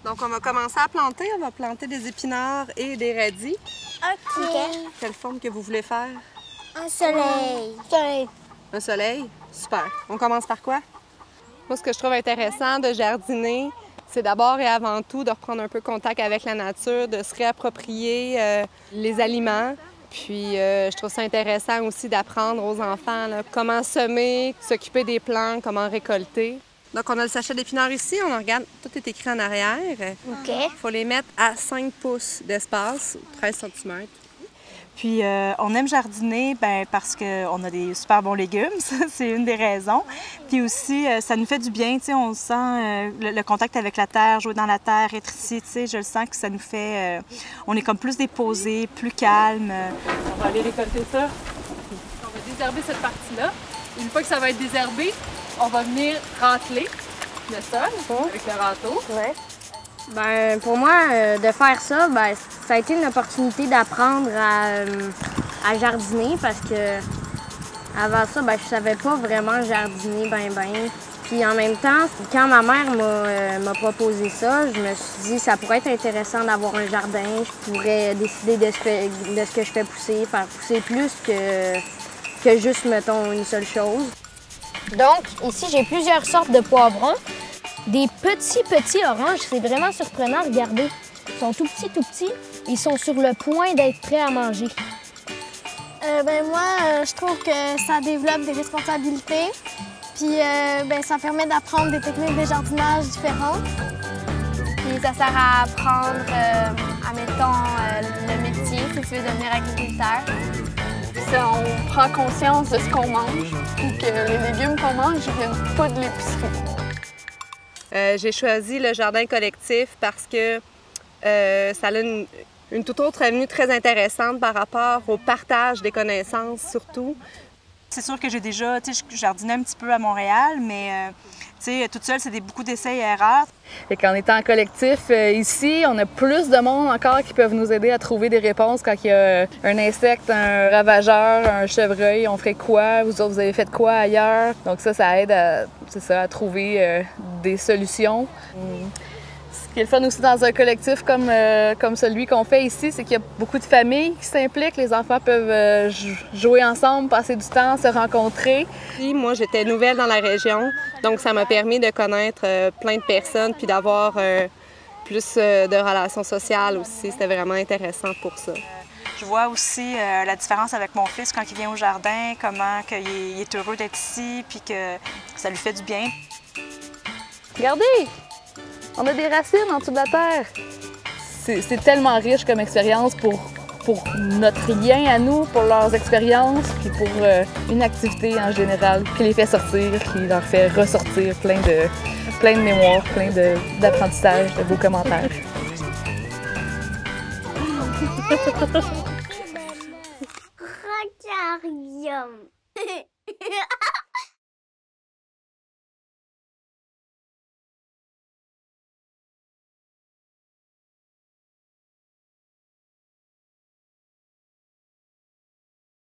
Donc, on va commencer à planter. On va planter des épinards et des radis. OK. Quelle forme que vous voulez faire? Un soleil. Un soleil? Super. On commence par quoi? Moi, ce que je trouve intéressant de jardiner, c'est d'abord et avant tout de reprendre un peu contact avec la nature, de se réapproprier les aliments. Puis, je trouve ça intéressant aussi d'apprendre aux enfants là, comment semer, s'occuper des plantes, comment récolter. Donc, on a le sachet d'épinards ici. On en regarde, tout est écrit en arrière. OK. Il faut les mettre à 5 pouces d'espace, 13 cm. Puis, on aime jardiner parce qu'on a des super bons légumes, ça, c'est une des raisons. Puis aussi, ça nous fait du bien, tu sais, on sent le contact avec la terre, jouer dans la terre, être ici, tu sais, je le sens que ça nous fait... on est comme plus déposé, plus calme. On va aller récolter ça. On va désherber cette partie-là. Une fois que ça va être désherbé, on va venir râteler le sol avec le râteau. Ouais. Ben, pour moi, de faire ça, ben, ça a été une opportunité d'apprendre à jardiner parce que avant ça, ben, je savais pas vraiment jardiner ben. Puis en même temps, quand ma mère m'a proposé ça, je me suis dit ça pourrait être intéressant d'avoir un jardin. Je pourrais décider de ce que je fais pousser, faire pousser plus que juste, mettons, une seule chose. Donc, ici, j'ai plusieurs sortes de poivrons. Des petits oranges, c'est vraiment surprenant, regardez. Ils sont tout petits. Ils sont sur le point d'être prêts à manger. Moi, je trouve que ça développe des responsabilités. Puis ça permet d'apprendre des techniques de jardinage différentes. Puis ça sert à apprendre, le métier, si tu veux devenir agriculteur. On prend conscience de ce qu'on mange, puis que les légumes qu'on mange ne viennent pas de l'épicerie. J'ai choisi le jardin collectif parce que ça a une toute autre avenue très intéressante par rapport au partage des connaissances, surtout. C'est sûr que j'ai déjà, tu sais, je jardinais un petit peu à Montréal, mais tu sais, toute seule, c'est beaucoup d'essais et erreurs. Et qu'en étant en collectif ici, on a plus de monde encore qui peuvent nous aider à trouver des réponses quand il y a un insecte, un ravageur, un chevreuil, on ferait quoi? Vous autres, vous avez fait quoi ailleurs? Donc ça aide à trouver des solutions. Ce qui est le fun aussi dans un collectif comme celui qu'on fait ici, c'est qu'il y a beaucoup de familles qui s'impliquent. Les enfants peuvent jouer ensemble, passer du temps, se rencontrer. Puis, moi, j'étais nouvelle dans la région, donc ça m'a permis de connaître plein de personnes puis d'avoir plus de relations sociales aussi. C'était vraiment intéressant pour ça. Je vois aussi la différence avec mon fils quand il vient au jardin, comment il est heureux d'être ici puis que ça lui fait du bien. Regardez! On a des racines en dessous de la terre. C'est tellement riche comme expérience pour notre lien à nous, pour leurs expériences, puis pour une activité en général qui les fait sortir, qui leur fait ressortir plein de mémoires, plein d'apprentissage, de beaux commentaires. Aquarium.